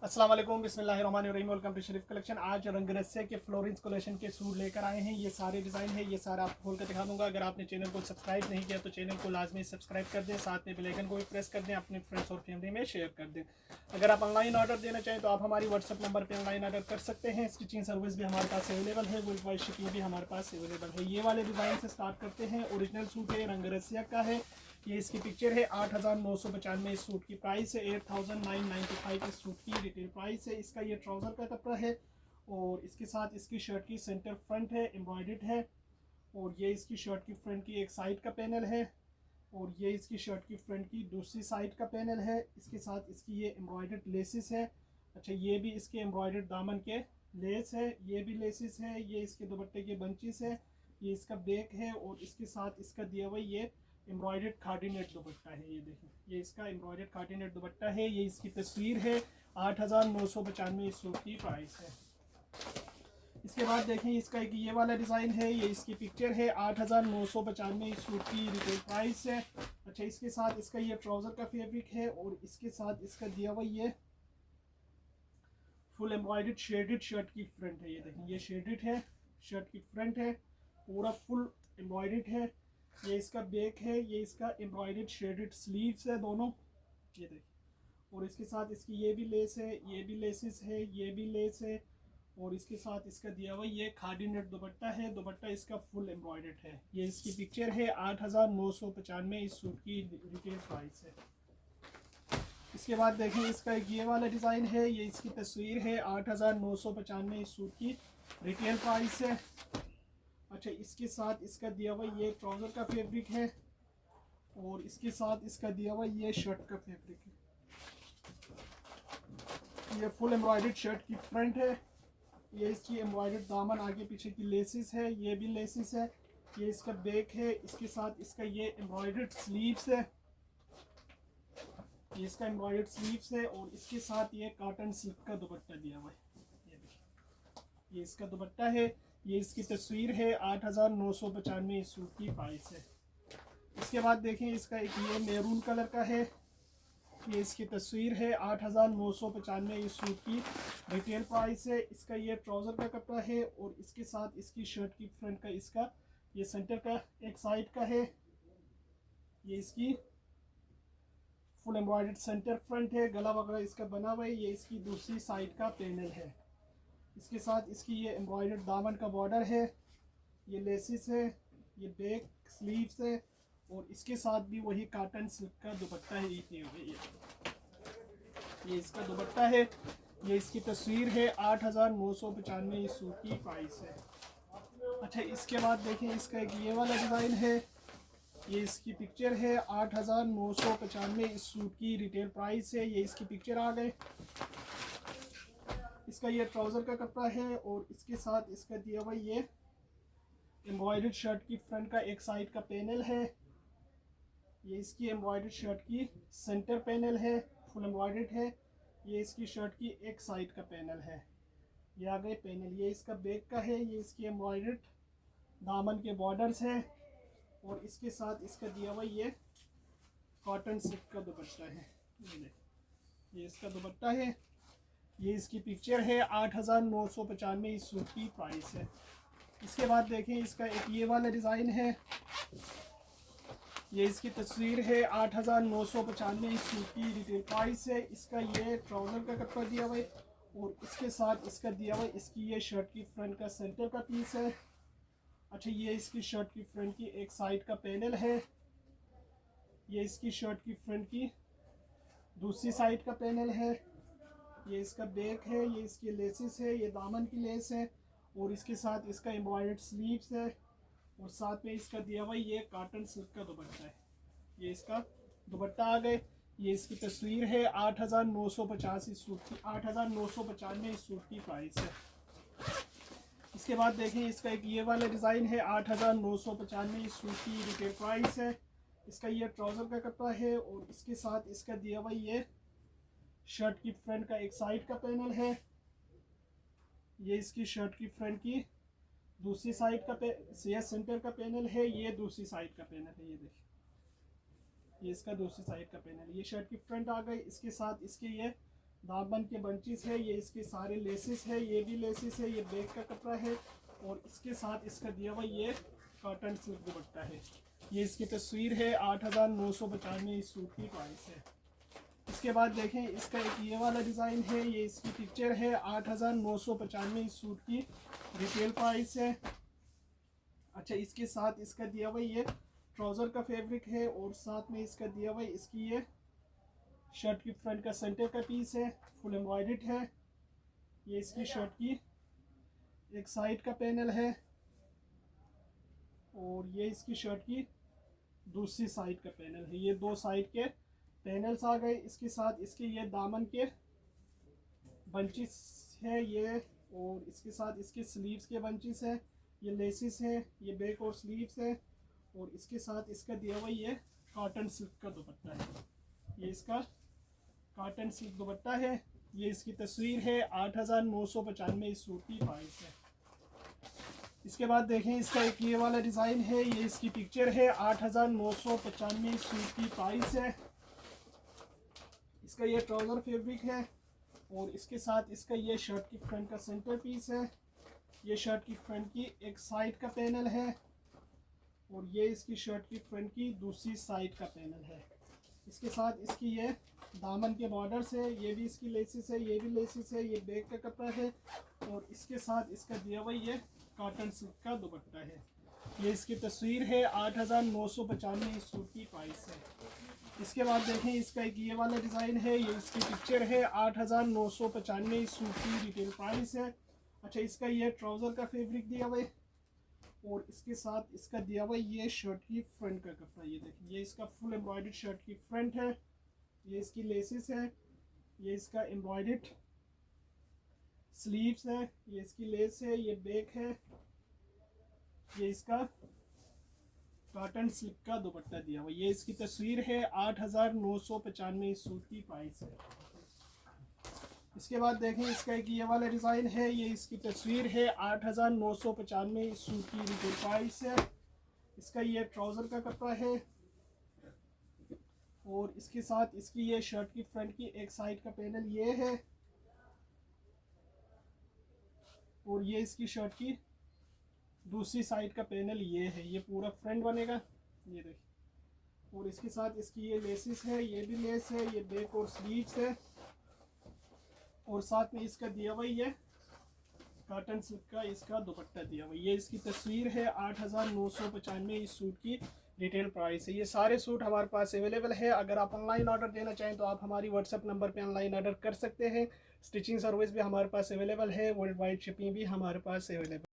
अस्सलाम वालेकुम, बिस्मिल्लाहिर्रहमानिर्रहीम। Welcome to Sharif collection. आज रंगरसिया के फ्लोरेंस कलेक्शन के सूट लेकर आए हैं। ये सारे डिज़ाइन है, ये सारा आपको खोल कर दिखा दूंगा। अगर आपने चैनल को सब्सक्राइब नहीं किया तो चैनल को लाजमी सब्सक्राइब कर दें, साथ में बेल आइकन को भी प्रेस कर दें, अपने फ्रेंड्स और फैमिली में शेयर कर दें। अगर आप ऑनलाइन ऑर्डर देना चाहें तो आप हमारी व्हाट्सअप नंबर पर ऑनलाइन ऑर्डर कर सकते हैं। स्टिचिंग सर्विस भी हमारे पास अवेलेबल है, वर्ल्ड वाइड शिपिंग भी हमारे पास अवेलेबल है। ये वाले डिज़ाइन से स्टार्ट करते हैं। ओरिजिनल सूट है, रंगरसिया का है। ये इसकी पिक्चर है। 8,995 इस सूट की प्राइस है। 8,995 इस सूट की रिटेल प्राइस है। इसका ये ट्राउज़र का कपड़ा है और इसके साथ इसकी शर्ट की सेंटर फ्रंट है, एम्ब्रॉयडर्ड है। और ये इसकी शर्ट की फ्रंट की एक साइड का पैनल है और ये इसकी शर्ट की फ्रंट की दूसरी साइड का पैनल है। इसके साथ इसकी ये एम्ब्रॉयडर्ड लेसेस है। अच्छा, ये भी इसके एम्ब्रॉयडर्ड दामन के लेस है, ये भी लेसेस है। ये इसके दुपट्टे के बंचेस है, ये इसका बैक है और इसके साथ इसका दिया हुआ ये एम्ब्रॉयडर्ड कार्डिनेट दुपट्टा है। ये देखें, ये इसका एम्ब्रॉयडर्ड कार्डिनेट दुपट्टा है। ये इसकी तस्वीर है। 8,995 इस सूट की प्राइस है। इसके बाद देखें, इसका एक ये वाला डिज़ाइन है, ये इसकी पिक्चर है। 8,995 इस सूट की रिटेल प्राइस है। अच्छा, इसके साथ इसका ये ट्राउज़र का फैब्रिक है और इसके साथ इसका दिया हुआ ये फुल एम्ब्रॉयडर्ड शेडेड शर्ट की फ्रंट है। ये देखें, ये शेडेड है, शर्ट की फ्रंट है, पूरा फुल एम्ब्रॉयडर्ड है। ये इसका बैक है, ये इसका एम्ब्रॉयडर्ड शेडेड स्लीव्स है दोनों। ये देखिए, और इसके साथ इसकी ये भी लेस है, ये भी लेसेस है, ये भी लेस है। और इसके साथ इसका दिया हुआ ये खादी नेट दुपट्टा है। दुपट्टा इसका फुल एम्ब्रॉयडर्ड है। ये इसकी पिक्चर है। 8,995 इस सूट की रिटेल प्राइस है। इसके बाद देखें, इसका एक ये वाला डिज़ाइन है, ये इसकी तस्वीर है। 8,995 इस सूट की रिटेल प्राइस है। अच्छा, इसके साथ इसका दिया हुआ ये ट्राउज़र का फैब्रिक है और इसके साथ इसका दिया हुआ ये शर्ट का फैब्रिक है। ये फुल एम्ब्रॉयडर्ड शर्ट की फ्रंट है, ये इसकी एम्ब्रॉयडर्ड दामन आगे पीछे की लेसिस है, ये भी लेसिस है। ये इसका बैक है, इसके साथ इसका ये एम्ब्रॉयडर्ड स्लीव्स है, ये इसका एम्ब्रॉयडर्ड स्लीव्स है। और इसके साथ ये कॉटन सिल्क का दुपट्टा दिया हुआ है। ये देखिए, ये इसका दुपट्टा है। ये इसकी तस्वीर है। 8,995 इस सूट की प्राइस है। इसके बाद देखें, इसका एक ये मैरून कलर का है, ये इसकी तस्वीर है। 8,995 इस सूट की रिटेल प्राइस है। इसका ये ट्राउज़र का कपड़ा है और इसके साथ इसकी शर्ट की फ्रंट का इसका ये सेंटर का एक साइड का है। ये इसकी फुल एम्ब्रॉयडर्ड सेंटर फ्रंट है, गला वगैरह इसका बना हुआ है। ये इसकी दूसरी साइड का पैनल है। इसके साथ इसकी ये एम्ब्रॉयडर्ड दामन का बॉर्डर है, ये लेसिस है, ये बैक स्लीव्स है और इसके साथ भी वही कॉटन सिल्क का दुपट्टा है। ये इसका दुपट्टा है। ये इसकी तस्वीर है। 8,995 इस सूट की प्राइस है। अच्छा, इसके बाद देखें, इसका एक ये वाला डिज़ाइन है, ये इसकी पिक्चर है। 8,995 इस सूट की रिटेल प्राइस है। ये इसकी पिक्चर आ गए। इसका ये ट्राउज़र का कपड़ा है और इसके साथ इसका दिया हुआ ये एम्ब्रॉयडर्ड शर्ट की फ्रंट का एक साइड का पैनल है। ये इसकी एम्ब्रॉयडर्ड शर्ट की सेंटर पैनल है, फुल एम्ब्रॉयडर्ड है। ये इसकी शर्ट की एक साइड का पैनल है, ये आ गए पैनल। ये इसका बैक का है, ये इसकी एम्ब्रॉयडर्ड दामन के बॉर्डर्स है और इसके साथ इसका दिया हुआ ये कॉटन सिल्क का दुपट्टा है। ये इसका दुपट्टा है। ये इसकी पिक्चर है। 8,995 इस सूट की प्राइस है। इसके बाद देखें, इसका एक ये वाला डिज़ाइन है, ये इसकी तस्वीर है। 8,995 इस सूट की रिटेल प्राइस है। इसका ये ट्राउज़र का कपड़ा दिया हुआ है और इसके साथ इसका दिया हुआ है इसकी ये शर्ट की फ्रंट का सेंटर का पीस है। अच्छा, ये इसकी शर्ट की फ्रंट की एक साइड का पैनल है, ये इसकी शर्ट की फ्रंट की दूसरी साइड का पैनल है। ये इसका बैक है, ये इसकी लेसिस है, ये दामन की लेस है और इसके साथ इसका एम्ब्रॉयडर्ड स्लीव्स है और साथ में इसका दिया हुआ ये कॉटन सिल्क का दुपट्टा है। ये इसका दुपट्टा आ गए। ये इसकी तस्वीर है। 8,950 इस सूट की 8,995 इस सूट की प्राइस है। इसके बाद देखें, इसका एक ये वाला डिज़ाइन है। 8,995 इस सूट की रिटेल प्राइस है। इसका ये ट्राउज़र का कपड़ा है और इसके साथ इसका दिया हुआ ये शर्ट की फ्रंट का एक साइड का पैनल है। ये इसकी शर्ट की फ्रंट की दूसरी साइड का ये सेंटर का पैनल है, ये दूसरी साइड का पैनल है। ये देखिए, ये इसका दूसरी साइड का पैनल, ये शर्ट की फ्रंट आ गई। इसके साथ इसके ये दामन के बंचेस है, ये इसके सारे लेसेस है, ये भी लेसेस है, ये बैक का कपड़ा है और इसके साथ इसका दिया हुआ ये कॉटन सिल्क दुपट्टा है। ये इसकी तस्वीर है, 8,995 इस सूट की प्राइस है। इसके बाद देखें इसका एक ये वाला डिज़ाइन है, ये इसकी पिक्चर है, 8,995 इस सूट की रिटेल प्राइस है। अच्छा, इसके साथ इसका दिया हुआ ये ट्राउज़र का फैब्रिक है और साथ में इसका दिया हुआ इसकी ये शर्ट की फ्रंट का सेंटर का पीस है, फुल एम्ब्रॉयडर्ड है। ये इसकी शर्ट की एक साइड का पैनल है और ये इसकी शर्ट की दूसरी साइड का पैनल है। ये दो साइड के पैनल्स आ गए। इसके साथ इसके ये दामन के बंचेस है ये, और इसके साथ इसके स्लीव्स के बंचेस है, ये लेसिस है, ये बैक और स्लीव्स है और इसके साथ इसका दिया हुआ ये कॉटन सिल्क का दुपट्टा है। ये इसका कॉटन सिल्क दुपट्टा है। ये इसकी तस्वीर है, 8,995 इस सूट की प्राइस है। इसके बाद देखें इसका एक ये वाला डिज़ाइन है, ये इसकी पिक्चर है, 8,995 इस सूट की प्राइस है। इसका ये ट्राउज़र फैब्रिक है और इसके साथ इसका ये शर्ट की फ्रंट का सेंटर पीस है। ये शर्ट की फ्रंट की एक साइड का पैनल है और ये इसकी शर्ट की फ्रंट की दूसरी साइड का पैनल है। इसके साथ इसकी ये दामन के बॉर्डर्स है, ये भी इसकी लेसिस है, ये भी लेसिस है, ये बैक का कपड़ा है और इसके साथ इसका दिया हुआ ये कॉटन सिल्क का दुपट्टा है। ये इसकी तस्वीर है, 8,995 इस सूट की प्राइस है। इसके बाद देखें इसका एक ये वाला डिज़ाइन है, ये इसकी पिक्चर है, 8,995 इस सूट की रिटेल प्राइस है। अच्छा, इसका ये ट्राउज़र का फैब्रिक दिया हुआ है और इसके साथ इसका दिया हुआ ये शर्ट की फ्रंट का कपड़ा। ये देखिए, ये इसका फुल एम्ब्रॉयडर्ड शर्ट की फ्रंट है, ये इसकी लेसिस है, ये इसका एम्ब्रॉयडर्ड स्लीव्स है, ये इसकी लेस है, ये बैक है, ये इसका कॉटन सिल्क का दुपट्टा दिया हुआ। ये इसकी तस्वीर है, 8,995 इस सूट की प्राइस है। इसके बाद देखें इसका एक ये वाला डिज़ाइन है, ये इसकी तस्वीर है, 8,995 इस सूट की रिटेल प्राइस है। इसका ये ट्राउज़र का कपड़ा है और इसके साथ इसकी ये शर्ट की फ्रंट की एक साइड का पैनल ये है और ये इसकी शर्ट की दूसरी साइड का पैनल ये है। ये पूरा फ्रंट बनेगा, ये देखिए, और इसके साथ इसकी ये लेसिस है, ये भी लेस है, ये बैक और स्लीव्स है और साथ में इसका दिया हुआ ये कॉटन सिल्क का इसका दुपट्टा दिया हुआ। ये इसकी तस्वीर है, 8,995 इस सूट की रिटेल प्राइस है। ये सारे सूट हमारे पास अवेलेबल है। अगर आप ऑनलाइन ऑर्डर देना चाहें तो आप हमारी व्हाट्सएप नंबर पे ऑनलाइन ऑर्डर कर सकते हैं। स्टिचिंग सर्विस भी हमारे पास अवेलेबल है, वर्ल्ड वाइड शिपिंग भी हमारे पास अवेलेबल